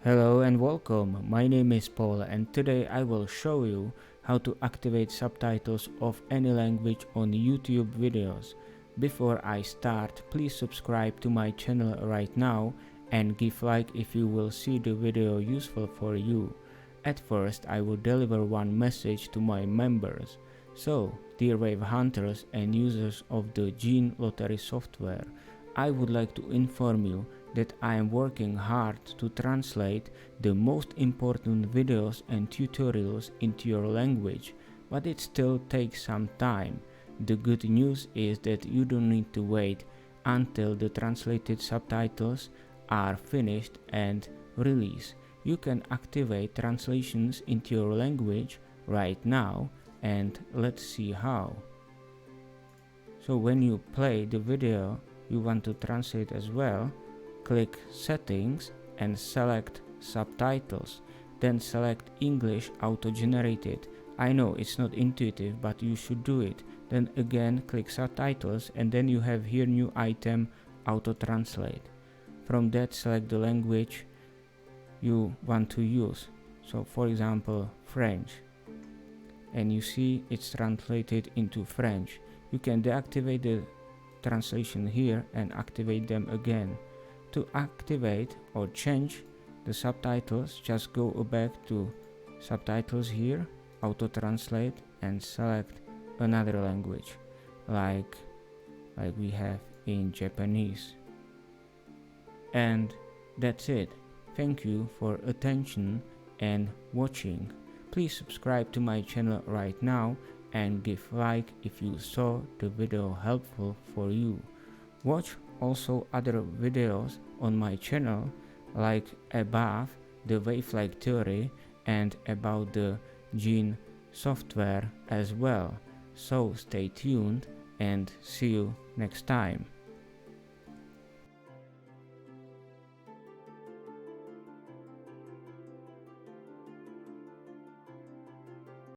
Hello and welcome, my name is Paul and today I will show you how to activate subtitles of any language on YouTube videos. Before I start, please subscribe to my channel right now and give like if you will see the video useful for you. At first I will deliver one message to my members. So, dear wave hunters and users of the Gene Lottery software, I would like to inform you that I am working hard to translate the most important videos and tutorials into your language, but it still takes some time. The good news is that you don't need to wait until the translated subtitles are finished and released. You can activate translations into your language right now, and let's see how. So when you play the video you want to translate as well, click Settings and select Subtitles, then select English Auto-Generated. I know it's not intuitive, but you should do it. Then again click Subtitles and then you have here new item Auto-Translate. From that select the language you want to use. So for example French, and you see it's translated into French. You can deactivate the translation here and activate them again. To activate or change the subtitles, just go back to Subtitles here, Auto Translate, and select another language like we have in Japanese. And that's it. Thank you for attention and watching. Please subscribe to my channel right now and give like if you saw the video helpful for you. Watch also other videos on my channel like above the wave-like theory and about the Gene software as well. So stay tuned and see you next time.